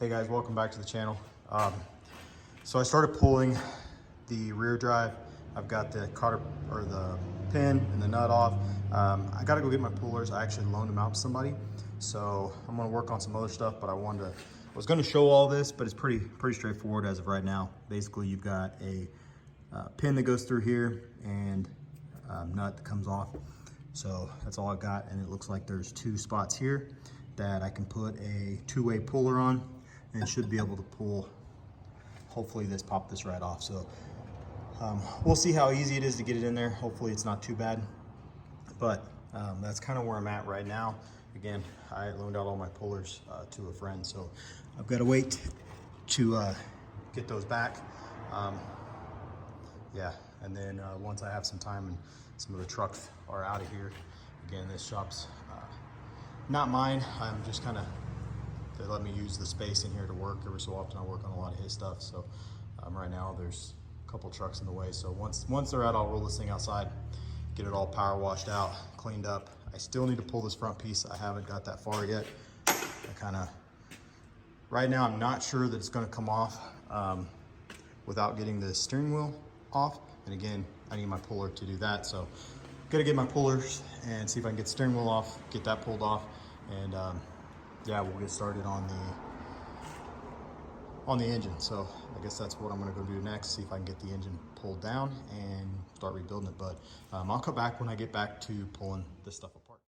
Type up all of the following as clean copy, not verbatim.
Hey guys, welcome back to the channel. So I started pulling the rear drive. I've got the cotter or the pin and the nut off. I got to go get my pullers. I actually loaned them out to somebody, so I'm going to work on some other stuff. But I was going to show all this, but it's pretty straightforward as of right now. Basically, you've got a pin that goes through here and nut that comes off. So that's all I've got, and it looks like there's two spots here that I can put a two-way puller on, and it should be able to pull, hopefully pop this right off. So we'll see how easy it is to get it in there. Hopefully it's not too bad, but that's kind of where I'm at right now. Again, I loaned out all my pullers to a friend, so I've got to wait to get those back. Yeah, and then once I have some time and some of the trucks are out of here, again, this shop's not mine. I'm just kind of, they let me use the space in here to work. Every so often I work on a lot of his stuff. So right now there's a couple trucks in the way. So once they're out, I'll roll this thing outside, get it all power washed out, cleaned up. I still need to pull this front piece. I haven't got that far yet. Right now I'm not sure that it's gonna come off without getting the steering wheel off. And again, I need my puller to do that. So gotta get my pullers and see if I can get the steering wheel off, get that pulled off, and yeah, we'll get started on the engine. So I guess that's what I'm gonna go do next, see if I can get the engine pulled down and start rebuilding it. But I'll come back when I get back to pulling this stuff apart.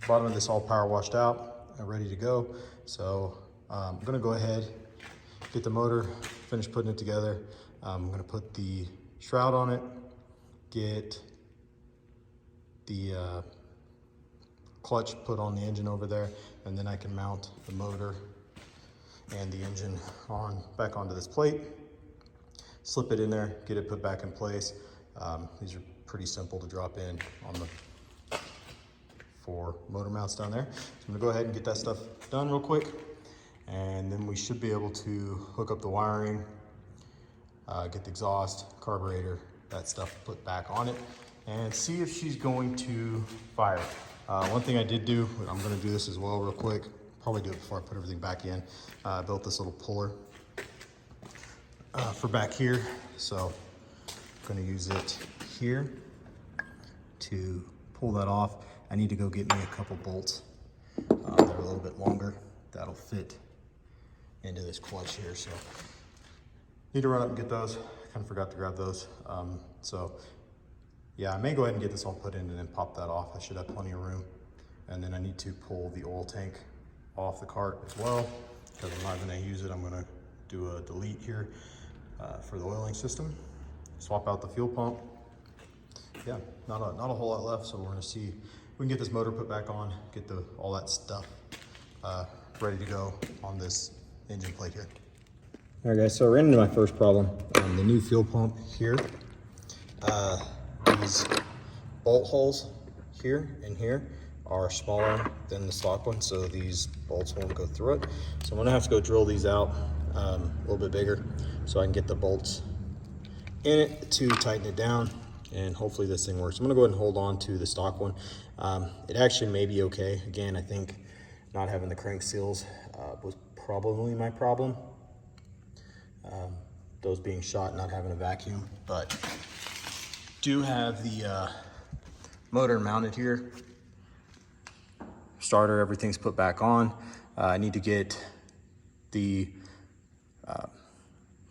Bottom of this all power washed out and ready to go. So I'm gonna go ahead, get the motor, finish putting it together. I'm gonna put the shroud on it, get the clutch put on the engine over there, and then I can mount the motor and the engine back onto this plate, slip it in there, get it put back in place. These are pretty simple to drop in on the 4 motor mounts down there. So I'm gonna go ahead and get that stuff done real quick, and then we should be able to hook up the wiring, get the exhaust, carburetor, that stuff put back on it, and see if she's going to fire. One thing I did do, I'm gonna do this as well real quick, probably do it before I put everything back in. I built this little puller for back here, so I'm gonna use it here to pull that off. I need to go get me a couple bolts that are a little bit longer that'll fit into this clutch here, so need to run up and get those. Kind of forgot to grab those. So yeah, I may go ahead and get this all put in and then pop that off. I should have plenty of room. And then I need to pull the oil tank off the cart as well, because I'm not gonna use it. I'm gonna do a delete here for the oiling system. Swap out the fuel pump. Yeah, not a whole lot left, so we're gonna see if we can get this motor put back on, get all that stuff ready to go on this engine plate here. All right guys, so I ran into my first problem. The new fuel pump here, these bolt holes here and here are smaller than the stock one, so these bolts won't go through it. So I'm gonna have to go drill these out a little bit bigger so I can get the bolts in it to tighten it down, and hopefully this thing works. I'm gonna go ahead and hold on to the stock one. It actually may be okay. Again, I think not having the crank seals was probably my problem. Those being shot, not having a vacuum, but do have the motor mounted here. Starter, everything's put back on. I need to get the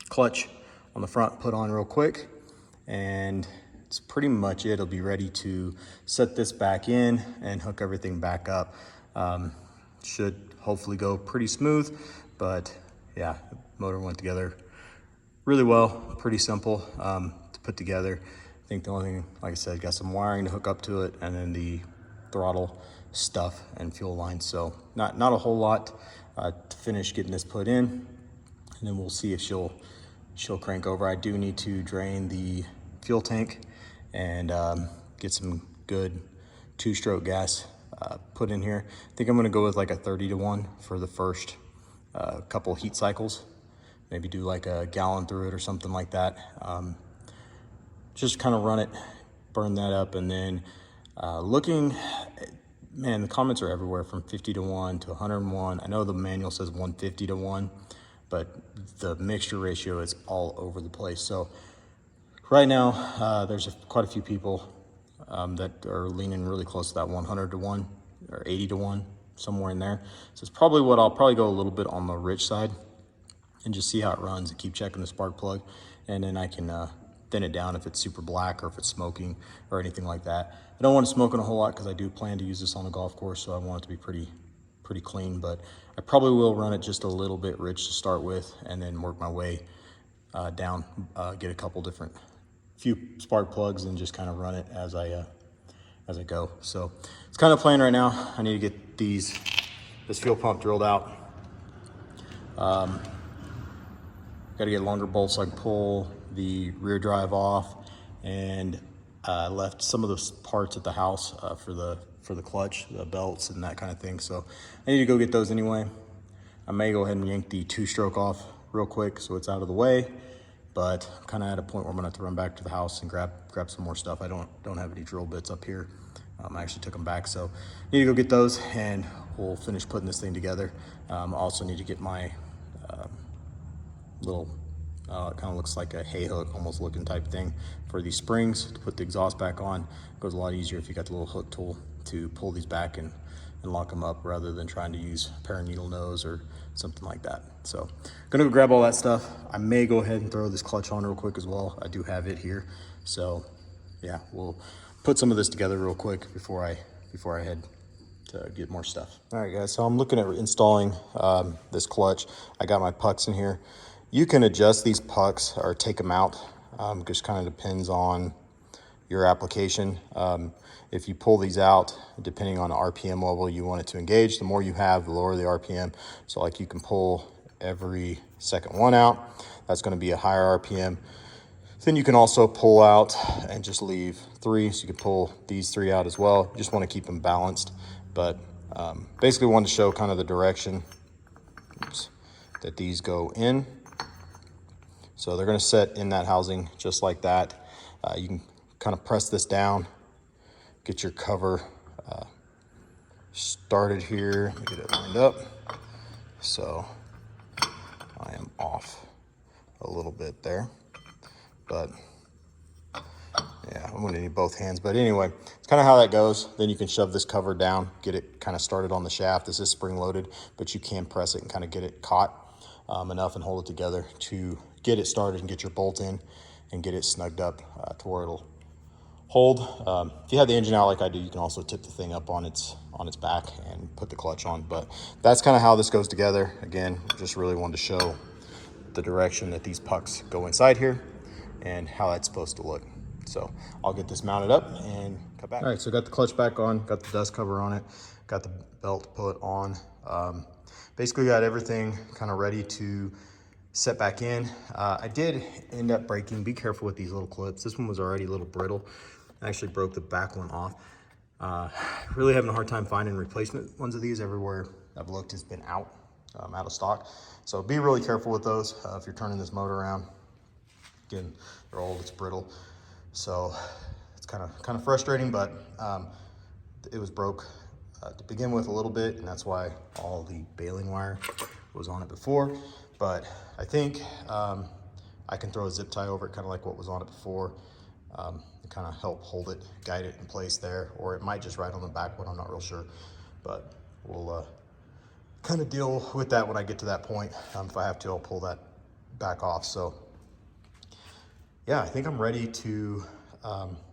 clutch on the front put on real quick, and it's pretty much it. It'll be ready to set this back in and hook everything back up. Should hopefully go pretty smooth, but yeah, the motor went together really well, pretty simple to put together. I think the only thing, like I said, got some wiring to hook up to it, and then the throttle stuff and fuel lines. So not a whole lot to finish getting this put in, and then we'll see if she'll crank over. I do need to drain the fuel tank and get some good 2-stroke gas put in here. I think I'm gonna go with like a 30-to-1 for the first couple heat cycles. Maybe do like a gallon through it or something like that. Just kind of run it, burn that up, and then man, the comments are everywhere from 50-to-1 to 101. I know the manual says 150-to-1, but the mixture ratio is all over the place. So right now, there's quite a few people that are leaning really close to that 100-to-1 or 80-to-1, somewhere in there. So it's probably what I'll probably go a little bit on the rich side and just see how it runs and keep checking the spark plug. And then I can thin it down if it's super black or if it's smoking or anything like that. I don't want it smoking a whole lot because I do plan to use this on a golf course, so I want it to be pretty clean, but I probably will run it just a little bit rich to start with and then work my way down, get a couple few spark plugs and just kind of run it as I go. So it's kind of plan right now. I need to get this fuel pump drilled out. Got to get longer bolts so I can pull the rear drive off, and I left some of those parts at the house for the clutch, the belts and that kind of thing. So I need to go get those anyway. I may go ahead and yank the 2-stroke off real quick so it's out of the way, but I'm kind of at a point where I'm gonna have to run back to the house and grab some more stuff. I don't have any drill bits up here. I actually took them back, so I need to go get those and we'll finish putting this thing together. I also need to get my little it kind of looks like a hay hook almost looking type thing for these springs to put the exhaust back on. It goes a lot easier if you got the little hook tool to pull these back and lock them up rather than trying to use a pair of needle nose or something like that. So I'm gonna go grab all that stuff. I may go ahead and throw this clutch on real quick as well. I do have it here, so yeah, we'll put some of this together real quick before I head. to get more stuff. All right, guys, so I'm looking at installing this clutch. I got my pucks in here. You can adjust these pucks or take them out. Just kind of depends on your application. If you pull these out, depending on the RPM level you want it to engage, the more you have, the lower the RPM. So like you can pull every second one out. That's going to be a higher RPM. Then you can also pull out and just leave 3. So you can pull these 3 out as well. You just want to keep them balanced. But basically wanted to show kind of the direction that these go in. So they're going to set in that housing just like that. You can kind of press this down, get your cover started here. Let me get it lined up. So I am off a little bit there, but yeah, I'm gonna need both hands. But anyway, it's kind of how that goes. Then you can shove this cover down, get it kind of started on the shaft. This is spring loaded, but you can press it and kind of get it caught enough and hold it together to get it started and get your bolt in and get it snugged up to where it'll hold. If you have the engine out like I do, you can also tip the thing up on its back and put the clutch on. But that's kind of how this goes together. Again, just really wanted to show the direction that these pucks go inside here and how that's supposed to look. So I'll get this mounted up and cut back. All right, so got the clutch back on, got the dust cover on it, got the belt put on. Basically got everything kind of ready to set back in. I did end up breaking, be careful with these little clips. This one was already a little brittle. I actually broke the back one off. Really having a hard time finding replacement ones of these. Everywhere I've looked has been out of stock. So be really careful with those if you're turning this motor around. Again, they're old, it's brittle. So it's kind of frustrating, but it was broke to begin with a little bit, and that's why all the baling wire was on it before. But I think I can throw a zip tie over it, kind of like what was on it before, and kind of help hold it, guide it in place there, or it might just ride on the back one, I'm not real sure. But we'll kind of deal with that when I get to that point. If I have to, I'll pull that back off. So yeah, I think I'm ready to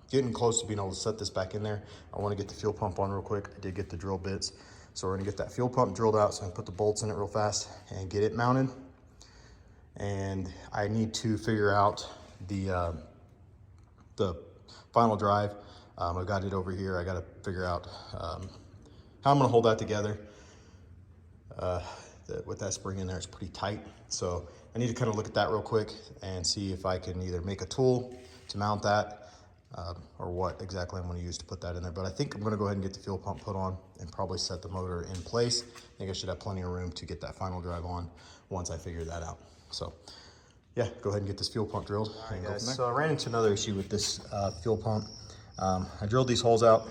getting close to being able to set this back in there. I want to get the fuel pump on real quick. I did get the drill bits. So we're gonna get that fuel pump drilled out so I can put the bolts in it real fast and get it mounted. And I need to figure out the final drive. I've got it over here. I got to figure out how I'm gonna hold that together. With that spring in there, it's pretty tight. So I need to kind of look at that real quick and see if I can either make a tool to mount that or what exactly I'm going to use to put that in there. But I think I'm going to go ahead and get the fuel pump put on and probably set the motor in place. I think I should have plenty of room to get that final drive on once I figure that out. So yeah, go ahead and get this fuel pump drilled. All right, guys, so I ran into another issue with this fuel pump. I drilled these holes out,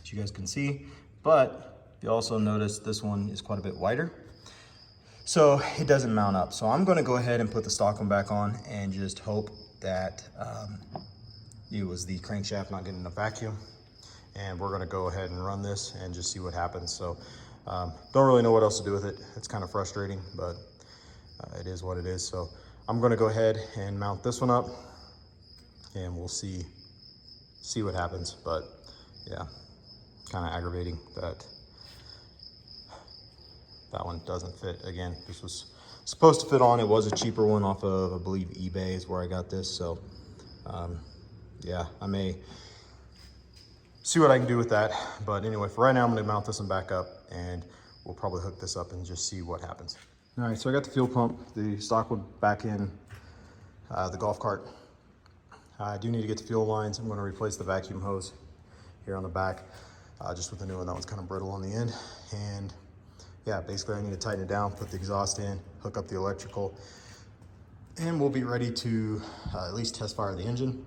as you guys can see, but you also notice this one is quite a bit wider. So it doesn't mount up. So I'm gonna go ahead and put the stock one back on and just hope that it was the crankshaft not getting enough vacuum. And we're gonna go ahead and run this and just see what happens. So don't really know what else to do with it. It's kind of frustrating, but it is what it is. So I'm gonna go ahead and mount this one up and we'll see what happens. But yeah, kind of aggravating that one doesn't fit. Again, this was supposed to fit on. It was a cheaper one off of, I believe, eBay is where I got this. So yeah, I may see what I can do with that. But anyway, for right now, I'm gonna mount this one back up and we'll probably hook this up and just see what happens. All right, so I got the fuel pump, the stock one back in the golf cart. I do need to get the fuel lines. I'm gonna replace the vacuum hose here on the back, just with the new one. That one's kind of brittle on the end. And yeah, basically I need to tighten it down, put the exhaust in, hook up the electrical, and we'll be ready to at least test fire the engine.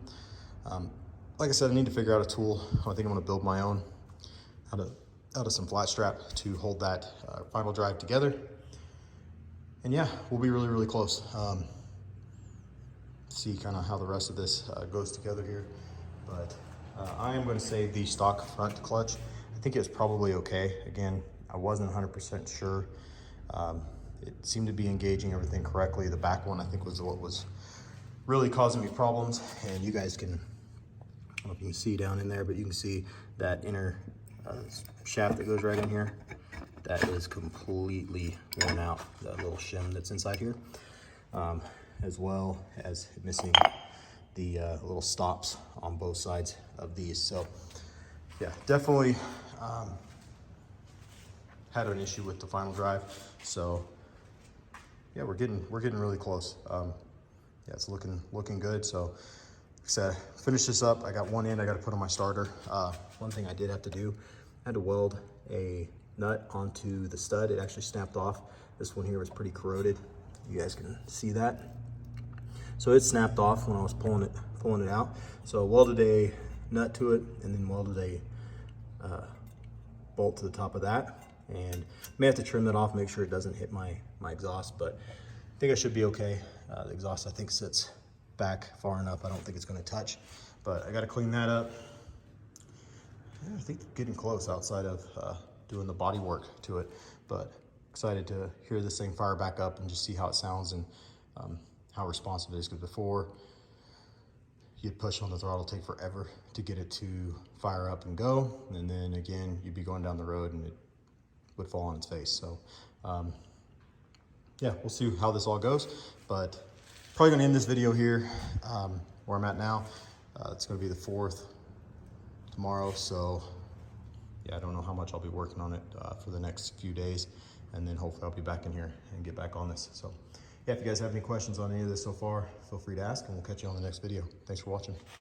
Like I said, I need to figure out a tool. I think I'm gonna build my own out of some flat strap to hold that final drive together. And yeah, we'll be really, really close. See kind of how the rest of this goes together here. But I am gonna say the stock front clutch, I think it's probably okay. Again, I wasn't 100% sure. It seemed to be engaging everything correctly. The back one, I think, was what was really causing me problems. And you guys can, I don't know if you can see down in there, but you can see that inner shaft that goes right in here, that is completely worn out, that little shim that's inside here, as well as missing the little stops on both sides of these. So yeah, definitely had an issue with the final drive. So yeah, we're getting really close. Yeah, it's looking good. So like I said, finish this up. I got one end I got to put on my starter. One thing I did have to do, I had to weld a nut onto the stud. It actually snapped off. This one here was pretty corroded. You guys can see that. So it snapped off when I was pulling it out. So I welded a nut to it and then welded a bolt to the top of that. And may have to trim that off, make sure it doesn't hit my exhaust, but I think I should be okay. The exhaust I think sits back far enough. I don't think it's going to touch, but I got to clean that up. Yeah, I think getting close outside of doing the body work to it, but excited to hear this thing fire back up and just see how it sounds and how responsive it is, because before you'd push on the throttle, take forever to get it to fire up and go, and then again you'd be going down the road and it would fall on its face. So yeah, we'll see how this all goes, but probably gonna end this video here where I'm at now. It's gonna be the 4th tomorrow, so yeah, I don't know how much I'll be working on it for the next few days, and then hopefully I'll be back in here and get back on this. So yeah, if you guys have any questions on any of this so far, feel free to ask, and we'll catch you on the next video. Thanks for watching.